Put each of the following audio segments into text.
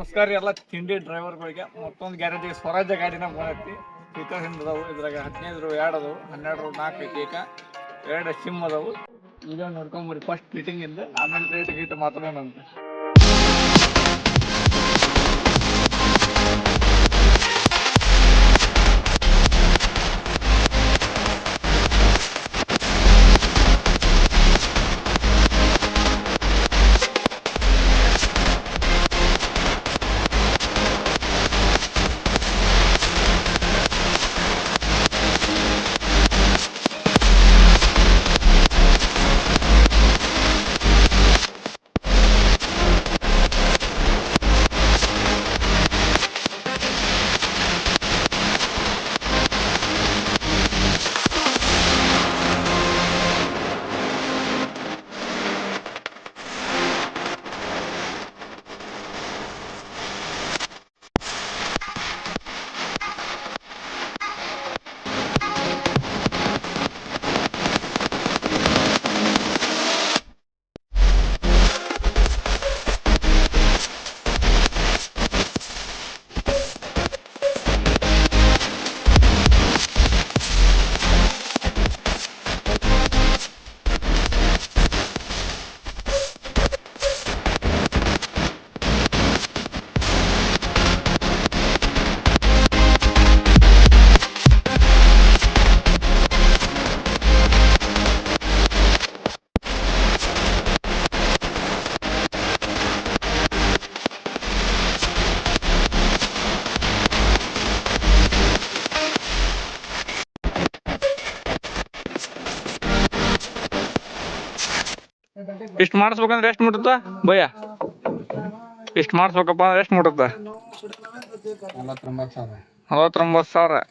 ನಮಸ್ಕಾರ ಎಲ್ಲ ತಿಂಡಿ ಡ್ರೈವರ್ಗಳಿಗೆ. ಮತ್ತೊಂದು ಗ್ಯಾರೇಜಿಗೆ ಸ್ವರಾಜ್ಯ ಗಾಡಿನ ಬಂದೈತಿ. ಸ್ಪೀಕರ್ ಹಿಂದದವು, ಇದ್ರಾಗ 15 2 ಅದಾವು, 12 4 ಕೇಕ, 2 ಸಿಮ್ ಅದಾವು. ಈಗ ನೋಡ್ಕೊಂಬರಿ ಫಸ್ಟ್ ಫಿಟ್ಟಿಂಗ್ ಇಂದ, ಆಮೇಲೆ ರೇಟ್ ಗೀಟ್ ಮಾತಾಡೋಣಂತೆ. ಇಷ್ಟು ಮಾಡಿಸ್ಬೇಕಂದ್ರೆ ಎಷ್ಟು ಮುಟ್ಟುತ್ತ ಭಯ? ಇಷ್ಟು ಮಾಡಿಸ್ಬೇಕಪ್ಪ ಅಂದ್ರೆ ಎಷ್ಟು ಮುಟ್ಟುತ್ತ? 49,000.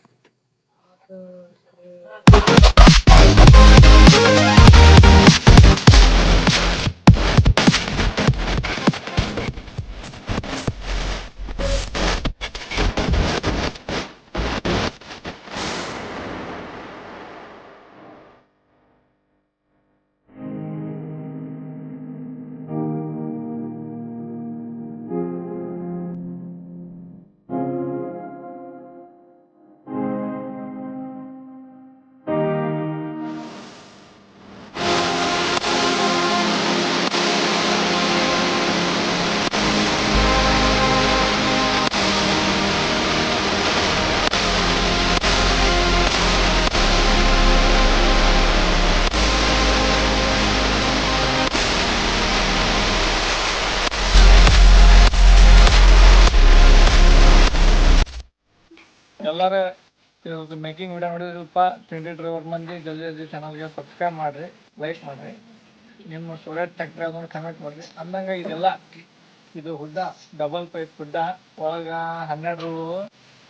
ಎಲ್ಲರೂ ಇದು ಮೇಕಿಂಗ್ ವಿಡಿಯೋ ನೋಡಿದ್ರಪ್ಪ, ತಿಂಡಿ ಡ್ರೈವರ್ ಮಂದಿ ಜಲ್ದಿ ಚಾನಲ್ಗೆ ಸಬ್ಸ್ಕ್ರೈಬ್ ಮಾಡಿರಿ, ಲೈಕ್ ಮಾಡಿರಿ, ನಿಮ್ಮ ಸ್ವರಾಜ್ ಟ್ರ್ಯಾಕ್ಟರ್ ಅದನ್ನು ಕಮೆಂಟ್ ಮಾಡಿರಿ. ಅಂದಂಗೆ ಇದೆಲ್ಲ ಇದು ಹುಡ್ಡ ಡಬಲ್ ಪೈಪ್ ಹುಡ್ಡ ಒಳಗೆ 12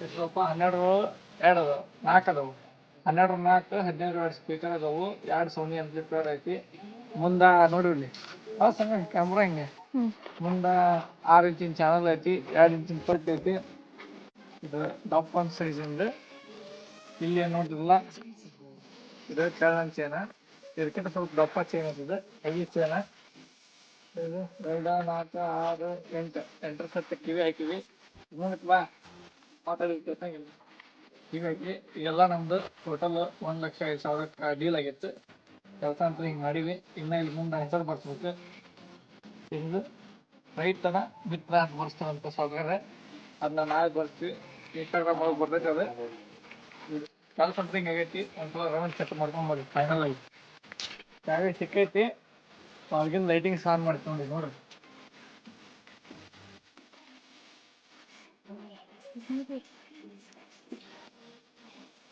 ಎಷ್ಟಪ್ಪ 12 2 ಅದಾವೆ, 4 ಅದಾವು. 12 4 15 ಸ್ಪೀಕರ್ ಅದಾವು, 2 ಸೋನಿ ಆಂಪ್ಲಿಫೈಯರ್ ಐತಿ. ಮುಂದೆ ನೋಡಿರ್ಲಿ ಸಂಗ ಕ್ಯಾಮ್ರಾ ಹಿಂಗೆ ಮುಂದೆ 6 ಇಂಚಿನ ಚಾನಲ್ ಐತಿ, 2 ಇಂಚಿನ ಪಟ್ಟಿ ಐತಿ. ಇದು ಟಾಪ್ 1 ಸೈಜಿಂದ. ಇಲ್ಲಿ ನೋಡಿದ್ರಲ್ಲ ಇದು ಕೆಳಗನ್ ಚೇನ, ಇದಕ್ಕಿಂತ ಸ್ವಲ್ಪ ದಪ್ಪ ಚೇನ್ ಐತಿದೆ, ಹೆವಿ ಚೇನ. ಇದು 2 4 6 8 ಸತ್ತ ಕಿವಿ ಹಾಕಿವಿ. ಬಾ ಮಾತಾಡಿಲ್ಲ ಕಿವಿ ಹಾಕಿ ಎಲ್ಲ ನಮ್ದು ಟೋಟಲ್ 1,05,000 ಡೀಲ್ ಆಗಿತ್ತು. ಕೆಲಸ ಅಂತ ಹಿಂಗೆ ಮಾಡೀವಿ. ಇನ್ನು ಇಲ್ಲಿ ಮುಂದೆ ಹೆಸರು ಬರ್ಸ್ಬೇಕು. ಹಿಂಗೆ ರೈತನ ಮಿತ್ರ ಅಂತ ಬರ್ಸ್ತಾರಂತ ಸಾವುಕಾರ, ಅದನ್ನ ನಾಳೆ ಬರ್ತೀವಿ. ಇನ್ಸ್ಟಾಗ್ರಾಮ್ ಒಳಗೆ ಬರ್ತೈತೆ. ಅದು ಕೆಲಸ ಅಂತ ಹಿಂಗೆ ಆಗೈತಿ. ಒಂದ್ಸಲ ರೌಂಡ್ ಚೆಕ್ ಮಾಡ್ಕೊಂಬರ್ರಿ. ಫೈನಲ್ ಆಗಿ ಚಾವಿ ಸಿಕ್ಕೈತಿ. ಅವ್ರಿಗಿಂದ ಲೈಟಿಂಗ್ಸ್ ಆನ್ ಮಾಡ್ಕೊಂಡು ನೋಡ್ರಿ.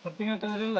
ಸತ್ತಿಂಗ್ ಅಂತಂದ್ರಿಲ್ಲ